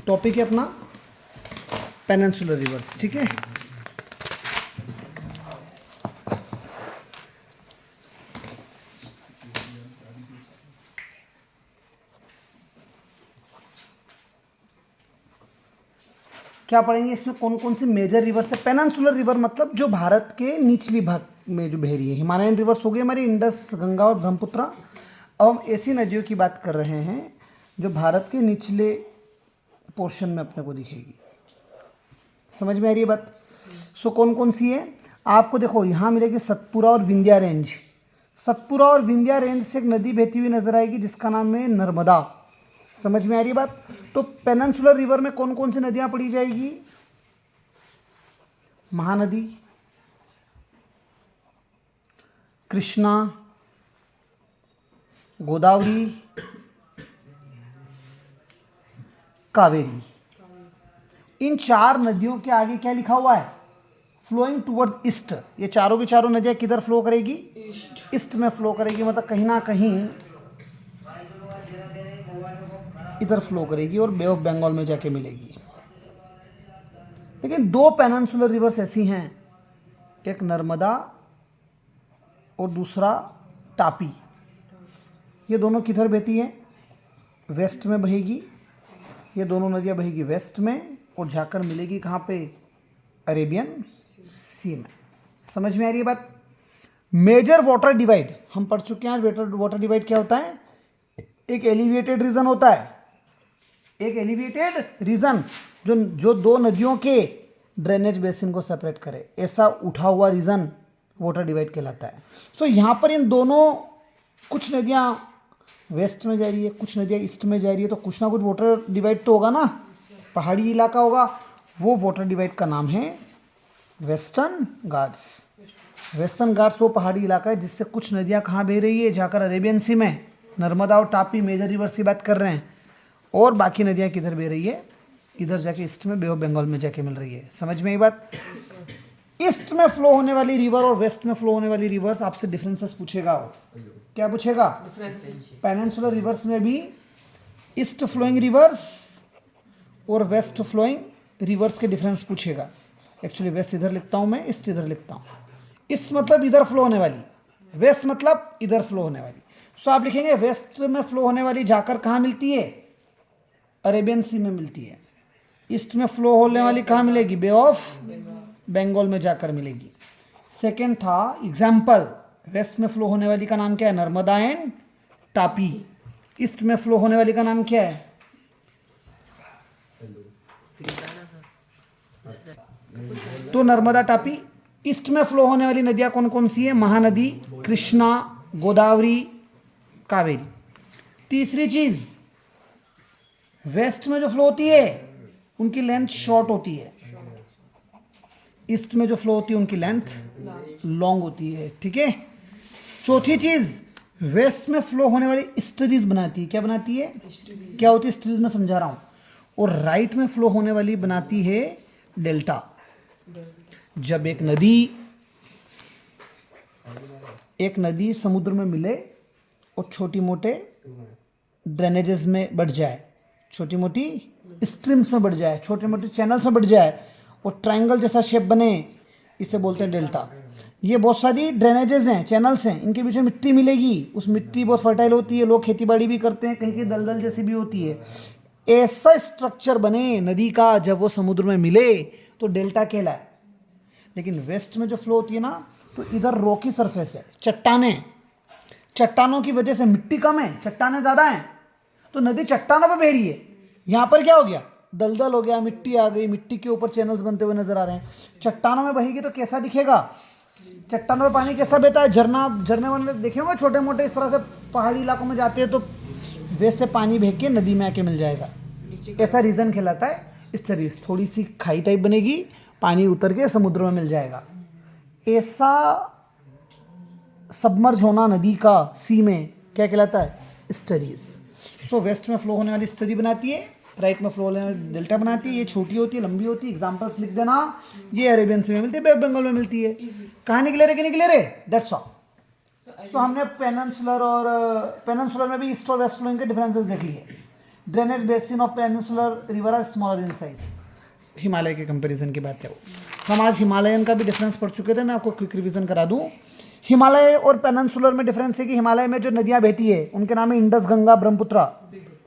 Topic है अपना peninsular reverse, ठीक है। क्या पढ़ेंगे इसमें, कौन कौन सी मेजर रिवर्स है। पेनिनसुलर रिवर मतलब जो भारत के निचली भाग में जो बह रही है। हिमालयन रिवर्स हो गई हमारी इंडस, गंगा और ब्रह्मपुत्र। अब हम ऐसी नदियों की बात कर रहे हैं जो भारत के निचले पोर्शन में अपने को दिखेगी। समझ में आ रही है बात। सो कौन कौन सी है आपको देखो, यहाँ मिलेगी सतपुरा और विंध्या रेंज। सतपुरा और विंध्या रेंज से एक नदी बहती हुई नजर आएगी जिसका नाम है नर्मदा। समझ में आ रही है बात। तो पेनिनसुलर रिवर में कौन कौन सी नदियां पड़ी जाएगी, महानदी, कृष्णा, गोदावरी, कावेरी। इन चार नदियों के आगे क्या लिखा हुआ है, फ्लोइंग टुवर्ड्स ईस्ट। ये चारों की चारों नदियां किधर फ्लो करेगी, ईस्ट में फ्लो करेगी, मतलब कहीं ना कहीं इधर फ्लो करेगी और बे ऑफ बंगाल में जाके मिलेगी। लेकिन दो पेनिनसुलर रिवर्स ऐसी हैं, एक नर्मदा और दूसरा तापी। ये दोनों किधर बहती है, वेस्ट में बहेगी। ये दोनों नदियां बहेगी वेस्ट में और जाकर मिलेगी कहाँ पे, अरेबियन सी में। समझ में आ रही है बात। मेजर वाटर डिवाइड हम पढ़ चुके हैं। वाटर डिवाइड क्या होता है, एक एलिवेटेड रीजन होता है, एक एलिवेटेड रीजन जो दो नदियों के ड्रेनेज बेसिन को सेपरेट करे, ऐसा उठा हुआ रीजन वाटर डिवाइड कहलाता है। सो यहाँ पर इन दोनों, कुछ नदियाँ वेस्ट में जा रही है, कुछ नदियाँ ईस्ट में जा रही है, तो कुछ ना कुछ वाटर डिवाइड तो होगा ना, पहाड़ी इलाका होगा। वो वाटर डिवाइड का नाम है वेस्टर्न घाट्स। वेस्टर्न घाट्स वो पहाड़ी इलाका है जिससे कुछ नदियाँ कहाँ बह रही है, जाकर अरेबियन सी में। नर्मदा और तापी मेजर रिवर्स की बात कर रहे हैं, और बाकी नदियाँ किधर बह रही है, इधर जाके ईस्ट में बे ऑफ बंगाल में जाके मिल रही है। समझ में ये बात। ईस्ट में फ्लो होने वाली रिवर और वेस्ट में फ्लो होने वाली रिवर्स आपसे डिफरेंसेस पूछेगा। क्या पूछेगा, पेनिनसुलर रिवर्स में भी ईस्ट फ्लोइंग रिवर्स और वेस्ट फ्लोइंग रिवर्स के डिफरेंस पूछेगा। एक्चुअली वेस्ट इधर लिखता हूं मैं, ईस्ट इधर लिखता हूं। ईस्ट मतलब इधर फ्लो होने वाली, वेस्ट मतलब इधर फ्लो होने वाली। सो आप लिखेंगे वेस्ट में फ्लो होने वाली जाकर कहाँ मिलती है, अरेबियन सी में मिलती है। ईस्ट में फ्लो होने वाली कहाँ मिलेगी, बे ऑफ बंगाल में जाकर मिलेगी। सेकेंड था एग्जाम्पल, वेस्ट में फ्लो होने वाली का नाम क्या है, नर्मदा एंड तापी। ईस्ट में फ्लो होने वाली का नाम क्या है, तो नर्मदा तापी। ईस्ट में फ्लो होने वाली नदियां कौन कौन सी है, महानदी, कृष्णा, गोदावरी, कावेरी। तीसरी चीज, वेस्ट में जो फ्लो होती है उनकी लेंथ शॉर्ट होती है, ईस्ट में जो फ्लो होती है उनकी लेंथ लॉन्ग होती है, ठीक है। चौथी चीज, वेस्ट में फ्लो होने वाली स्टरीज बनाती है, क्या बनाती है, क्या होती है स्टरीज, मैं समझा रहा हूं। और राइट में फ्लो होने वाली बनाती है डेल्टा। जब एक नदी समुद्र में मिले और छोटी मोटे ड्रेनेजेस में बढ़ जाए, छोटी मोटी स्ट्रीम्स में बढ़ जाए, छोटे मोटे चैनल्स में बढ़ जाए और ट्रायंगल जैसा शेप बने, इसे बोलते हैं डेल्टा। ये बहुत सारी ड्रेनेजेस हैं, चैनल्स हैं, इनके बीच में मिट्टी मिलेगी, उस मिट्टी बहुत फर्टाइल होती है, लोग खेतीबाड़ी भी करते हैं, कहीं कहीं दलदल जैसी भी होती है। ऐसा स्ट्रक्चर बने नदी का जब वो समुद्र में मिले तो डेल्टा कहलाए। लेकिन वेस्ट में जो फ्लो होती है ना, तो इधर रॉकी सरफेस है, चट्टानों की वजह से मिट्टी कम है, चट्टानें ज्यादा हैं, तो नदी चट्टानों पर बह रही है। यहाँ पर क्या हो गया, दलदल हो गया, मिट्टी आ गई, मिट्टी के ऊपर चैनल्स बनते हुए नजर आ रहे हैं। चट्टानों में बहेगी तो कैसा दिखेगा, चट्टानों में पानी कैसा बहता है, झरने वाले देखे होंगे छोटे मोटे, इस तरह से पहाड़ी इलाकों में जाते हैं तो वैसे पानी बह के नदी में आके मिल जाएगा। ऐसा रीजन कहलाता है स्टरीज। थोड़ी सी खाई टाइप बनेगी, पानी उतर के समुद्र में मिल जाएगा। ऐसा सबमर्ज होना नदी का सी में क्या कहलाता है, स्टरीज। सो वेस्ट में फ्लो होने वाली स्टरी बनाती है, राइट में फ्लो होने वाली डेल्टा बनाती है। ये छोटी होती है, लंबी होती है, एग्जांपल्स लिख देना। ये अरेबियन सी में मिलती है, बे ऑफ बंगाल में मिलती है। कहाँ निकले रे कि निकले रे, दैट्स ऑल। सो हमने पेनिनसुलर में भी ईस्ट और वेस्ट फ्लोइंग के डिफरेंसेस देख लिए। Drainage basin of peninsular river are smaller in size. Himalaya के कंपैरिजन की बात है वो। हम आज हिमालयन का भी डिफरेंस पढ़ चुके थे, मैं आपको क्विक रिवीजन करा दूं। हिमालय और पेनिनसुलर में डिफरेंस है कि हिमालय में जो नदियां बहती है उनके नाम है इंडस, गंगा, ब्रह्मपुत्रा।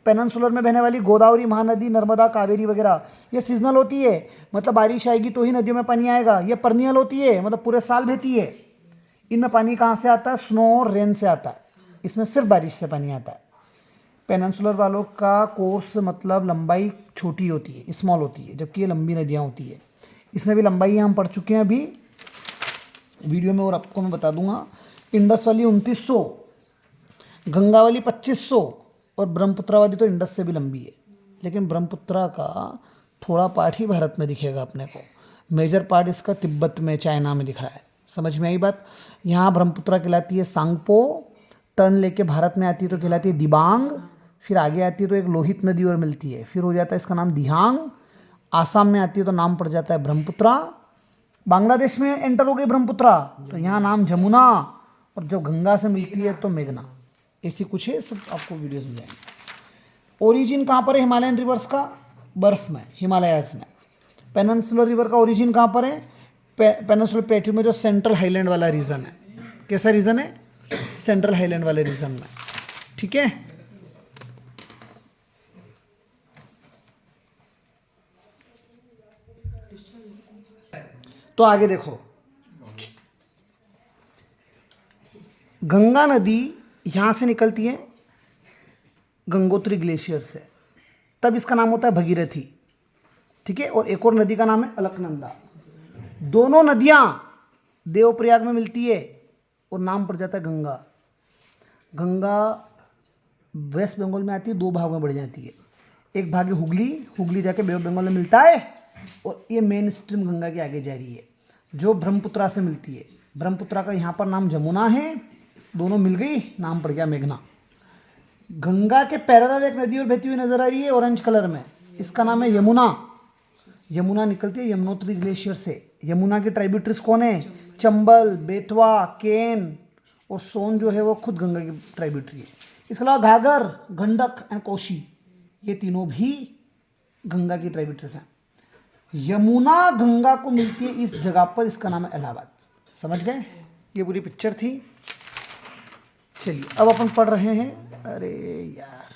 पेनिनसुलर में बहने वाली गोदावरी, महानदी, नर्मदा, कावेरी वगैरह ये सीजनल होती है, मतलब बारिश आएगी तो ही नदियों में पानी आएगा। ये परनियल होती है, मतलब पूरे साल बहती है। इनमें पानी कहाँ से आता है? स्नो और रेन से आता है। इसमें सिर्फ बारिश से पानी आता है। पेनिनसुलर वालों का कोर्स मतलब लंबाई छोटी होती है, स्मॉल होती है, जबकि ये लंबी नदियाँ होती है। इसमें भी लंबाई हम पढ़ चुके हैं अभी वीडियो में, और आपको मैं बता दूंगा। इंडस वाली 2900, गंगा वाली 2500 और ब्रह्मपुत्रा वाली तो इंडस से भी लंबी है। लेकिन ब्रह्मपुत्रा का थोड़ा पार्ट ही भारत में दिखेगा अपने को, मेजर पार्ट इसका तिब्बत में, चाइना में दिख रहा है। समझ में आई बात? यहाँ ब्रह्मपुत्रा कहलाती है सांगपो, टर्न लेके भारत में आती है तो कहलाती है दिबांग, फिर आगे आती है तो एक लोहित नदी और मिलती है, फिर हो जाता है इसका नाम दिहांग। आसाम में आती है तो नाम पड़ जाता है ब्रह्मपुत्रा। बांग्लादेश में एंटर हो गई ब्रह्मपुत्रा तो यहाँ नाम जमुना, और जब गंगा से मिलती है तो मेघना। ऐसी कुछ है, सब आपको वीडियोस मिल जाएंगे। ओरिजिन कहाँ पर है हिमालयन रिवर्स का? बर्फ में, हिमालयाज में। पेनिनसुलर रिवर का ओरिजिन कहाँ पर है? पेनिनसुलर प्लेट्यू में, जो सेंट्रल हाईलैंड वाला रीजन है। कैसा रीजन है? सेंट्रल हाईलैंड वाले रीजन में। ठीक है, तो आगे देखो, गंगा नदी यहां से निकलती है गंगोत्री ग्लेशियर से, तब इसका नाम होता है भगीरथी। ठीक है, और एक और नदी का नाम है अलकनंदा। दोनों नदियां देवप्रयाग में मिलती है और नाम पड़ जाता है गंगा। गंगा वेस्ट बंगाल में आती है, दो भागों में बढ़ जाती है। एक भाग है हुगली, हुगली जाके बे ऑफ बंगाल में मिलता है, और ये मेन स्ट्रीम गंगा के आगे जा रही है जो ब्रह्मपुत्रा से मिलती है। ब्रह्मपुत्रा का यहाँ पर नाम जमुना है, दोनों मिल गई, नाम पड़ गया मेघना। गंगा के पैरेलल एक नदी और बहती हुई नजर आ रही है ऑरेंज कलर में, इसका नाम है यमुना। यमुना निकलती है यमुनोत्री ग्लेशियर से। यमुना की ट्राइब्यूटरीज कौन है? चंबल, बेतवा, केन और सोन जो है वो खुद गंगा की ट्राइब्यूटरी है। इसके अलावा घाघर, गंडक एंड कोशी, ये तीनों भी गंगा की ट्राइब्यूटरीज हैं। यमुना गंगा को मिलती है इस जगह पर, इसका नाम है इलाहाबाद। समझ गए? ये पूरी पिक्चर थी। चलिए अब अपन पढ़ रहे हैं, अरे यार